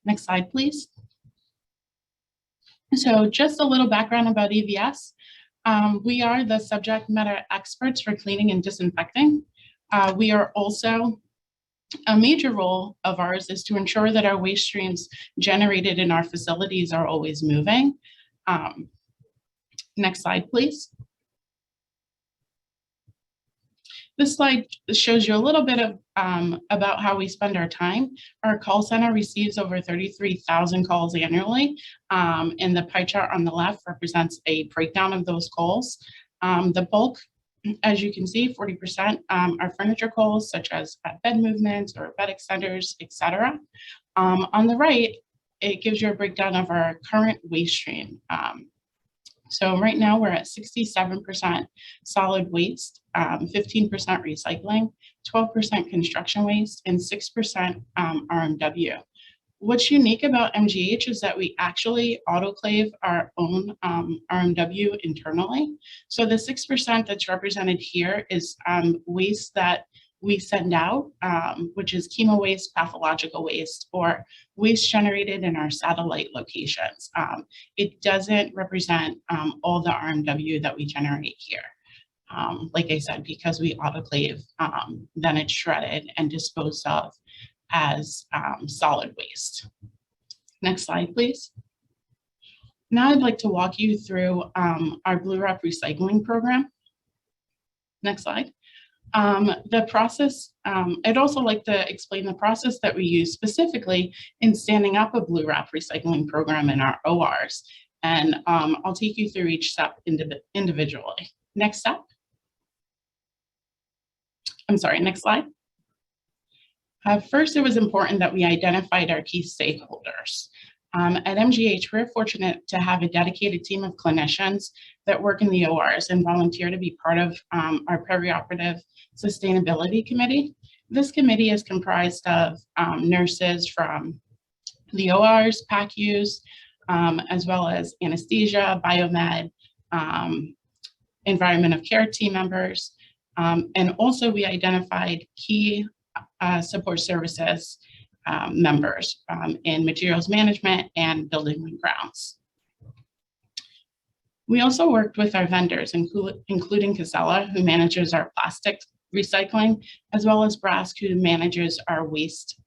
Next slide, please. So just a little background about EVS. We are the subject matter experts for cleaning and disinfecting. We are also, a major role of ours is to ensure that our waste streams generated in our facilities are always moving. Next slide, please. This slide shows you a little bit of about how we spend our time. Our call center receives over 33,000 calls annually, and the pie chart on the left represents a breakdown of those calls. The bulk, as you can see, 40% are furniture calls, such as bed movements or bed extenders, etc. On the right, it gives you a breakdown of our current waste stream. So right now we're at 67% solid waste, 15% recycling, 12% construction waste, and 6% RMW. What's unique about MGH is that we actually autoclave our own RMW internally. So the 6% that's represented here is waste that we send out, which is chemo waste, pathological waste, or waste generated in our satellite locations. It doesn't represent all the RMW that we generate here. Like I said, because we autoclave, then it's shredded and disposed of as solid waste. Next slide, please. Now I'd like to walk you through our Blue Wrap recycling program. Next slide. The process, I'd also like to explain the process that we use specifically in standing up a Blue Wrap recycling program in our ORs. And I'll take you through each step individually. Next step. I'm sorry, next slide. First, it was important that we identified our key stakeholders. At MGH, we're fortunate to have a dedicated team of clinicians that work in the ORs and volunteer to be part of our perioperative sustainability committee. This committee is comprised of nurses from the ORs, PACUs, as well as anesthesia, biomed, environment of care team members. And also we identified key support services members in materials management and building and grounds. We also worked with our vendors, including Casella, who manages our plastic recycling, as well as Brask, who manages our waste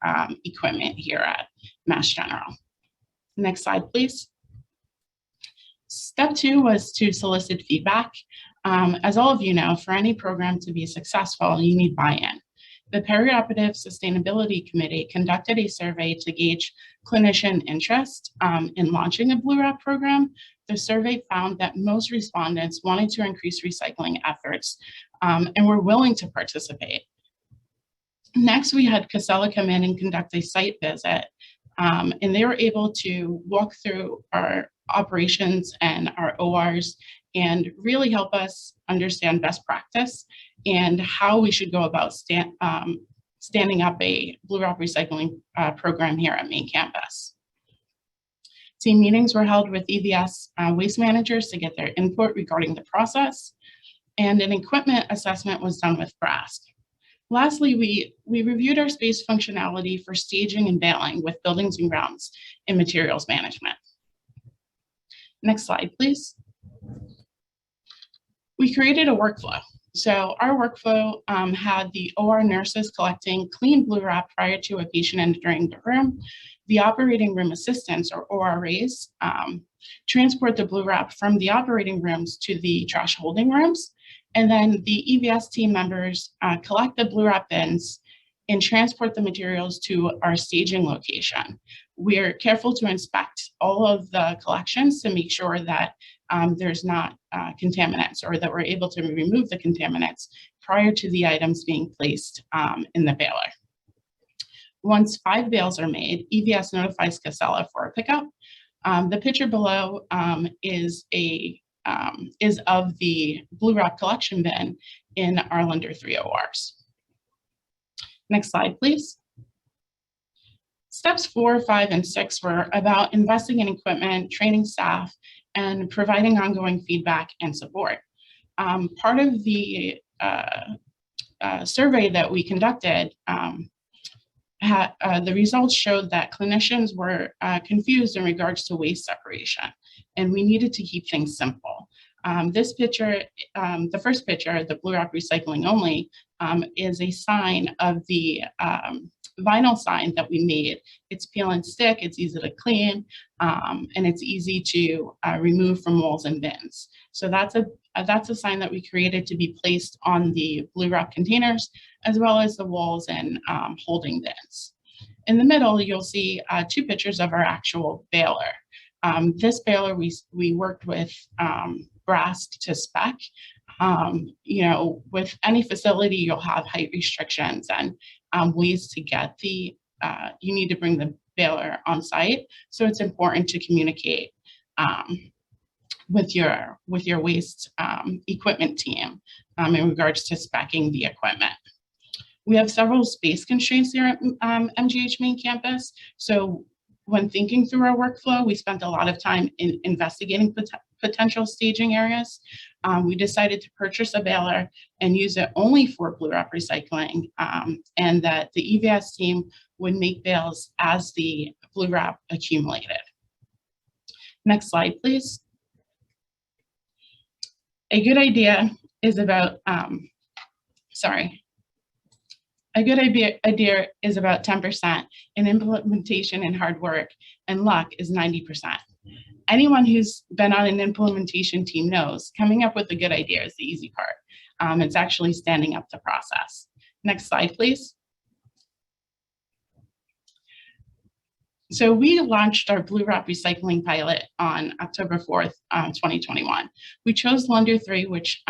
equipment here at Mass General. Next slide, please. Step 2 was to solicit feedback. As all of you know, for any program to be successful, you need buy-in. The Perioperative Sustainability Committee conducted a survey to gauge clinician interest in launching a Blue Wrap program. The survey found that most respondents wanted to increase recycling efforts and were willing to participate. Next, we had Casella come in and conduct a site visit, and they were able to walk through our operations and our ORs and really help us understand best practice and how we should go about standing up a Blue Wrap recycling program here at main campus. Team meetings were held with EVS waste managers to get their input regarding the process, and an equipment assessment was done with Brask. Lastly, we reviewed our space functionality for staging and baling with buildings and grounds and materials management. Next slide, please. We created a workflow. So our workflow had the OR nurses collecting clean Blue Wrap prior to a patient entering the room. The operating room assistants, or ORAs, transport the Blue Wrap from the operating rooms to the trash holding rooms. And then the EVS team members collect the Blue Wrap bins and transport the materials to our staging location. We're careful to inspect all of the collections to make sure that there's not contaminants, or that we're able to remove the contaminants prior to the items being placed in the baler. Once 5 bales are made, EVS notifies Casella for a pickup. The picture below is of the blue wrap collection bin in our Lender 3 ORs. Next slide, please. Steps 4, 5, and 6 were about investing in equipment, training staff, and providing ongoing feedback and support. Part of the survey that we conducted, the results showed that clinicians were confused in regards to waste separation, and we needed to keep things simple. This picture, the first picture, the blue wrap recycling only, is a sign of the vinyl sign that we made. It's peel and stick, it's easy to clean, and it's easy to remove from walls and bins. So that's a sign that we created to be placed on the blue wrap containers, as well as the walls and holding bins. In the middle, you'll see 2 pictures of our actual baler. This baler, we worked with brass to spec. You know, with any facility, you'll have height restrictions and ways to get the, you need to bring the baler on site. So it's important to communicate with your waste equipment team in regards to speccing the equipment. We have several space constraints here at MGH Main Campus. So when thinking through our workflow, we spent a lot of time in investigating potential staging areas. We decided to purchase a baler and use it only for blue wrap recycling, and that the EVS team would make bales as the blue wrap accumulated. Next slide, please. A good idea is about, a good idea is about 10%, and implementation and hard work and luck is 90%. Anyone who's been on an implementation team knows coming up with a good idea is the easy part. It's actually standing up to process. Next slide, please. So we launched our blue wrap recycling pilot on October 4th, 2021. We chose Lender 3, which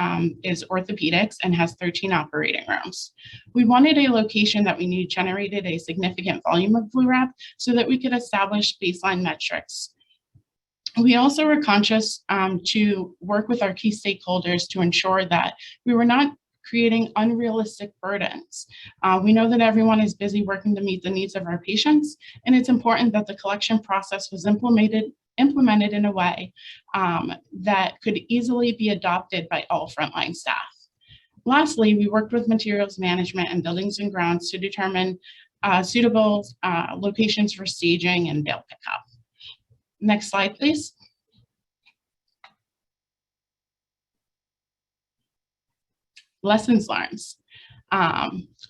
is orthopedics and has 13 operating rooms. We wanted a location that we knew generated a significant volume of blue wrap so that we could establish baseline metrics. We also were conscious to work with our key stakeholders to ensure that we were not creating unrealistic burdens. We know that everyone is busy working to meet the needs of our patients, and it's important that the collection process was implemented in a way that could easily be adopted by all frontline staff. Lastly, we worked with materials management and buildings and grounds to determine suitable locations for staging and bale pickup. Next slide, please. Lessons learned.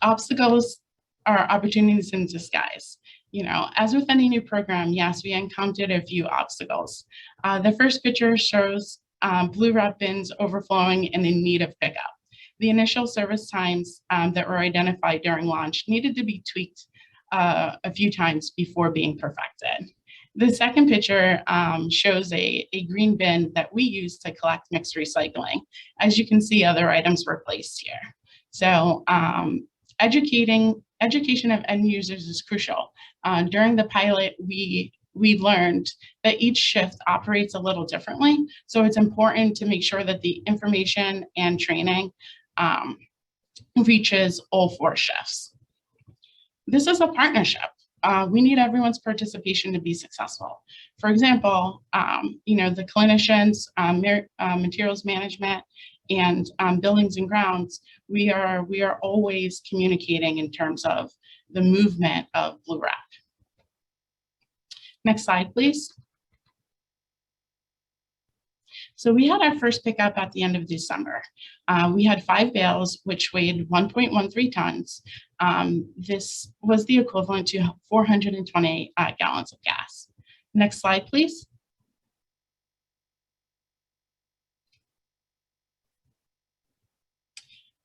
Obstacles are opportunities in disguise. You know, as with any new program, yes, we encountered a few obstacles. The first picture shows blue wrap bins overflowing and in need of pickup. The initial service times that were identified during launch needed to be tweaked a few times before being perfected. The second picture shows a green bin that we use to collect mixed recycling. As you can see, other items were placed here. So education of end users is crucial. During the pilot, we learned that each shift operates a little differently. So it's important to make sure that the information and training reaches all 4 shifts. This is a partnership. We need everyone's participation to be successful. For example, you know, the clinicians, materials management, and buildings and grounds, we are always communicating in terms of the movement of blue wrap. Next slide, please. So we had our first pickup at the end of December. We had 5 bales, which weighed 1.13 tons. This was the equivalent to 420 gallons of gas. Next slide, please.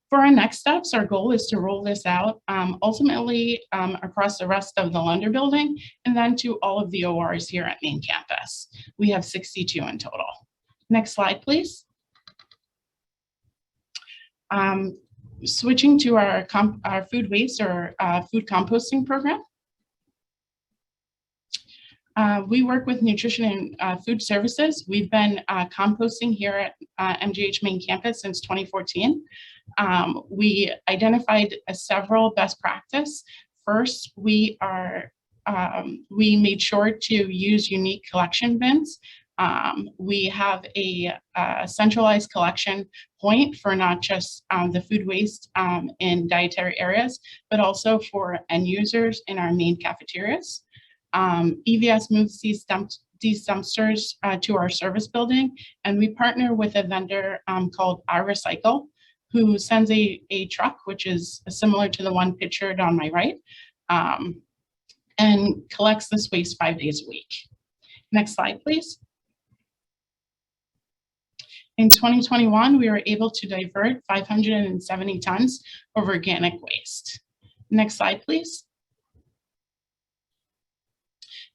For our next steps, our goal is to roll this out ultimately across the rest of the Lender building and then to all of the ORs here at Main Campus. We have 62 in total. Next slide, please. Switching to our food waste or food composting program. We work with nutrition and food services. We've been composting here at MGH main campus since 2014. We identified several best practice. First, we made sure to use unique collection bins. We have a centralized collection point for not just the food waste in dietary areas, but also for end users in our main cafeterias. EVS moves these dumpsters to our service building, and we partner with a vendor called iRecycle, who sends a truck, which is similar to the one pictured on my right, and collects this waste 5 days a week. Next slide, please. In 2021, we were able to divert 570 tons of organic waste. Next slide, please.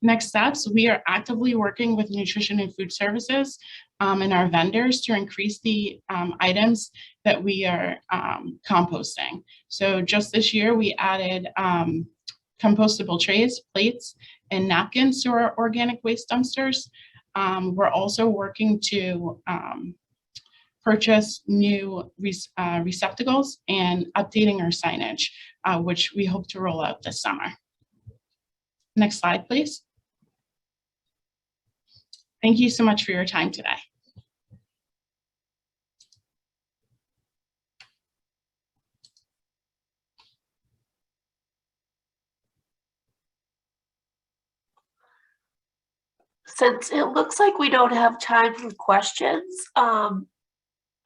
Next steps, we are actively working with nutrition and food services and our vendors to increase the items that we are composting. So just this year, we added compostable trays, plates, and napkins to our organic waste dumpsters. We're also working to purchase new receptacles and updating our signage, which we hope to roll out this summer. Next slide, please. Thank you so much for your time today. Since it looks like we don't have time for questions, I'm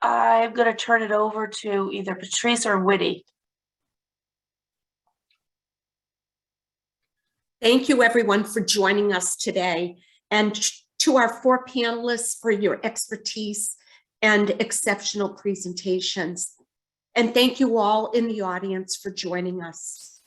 going to turn it over to either Patrice or Winnie. Thank you, everyone, for joining us today, and to our 4 panelists for your expertise and exceptional presentations. And thank you all in the audience for joining us.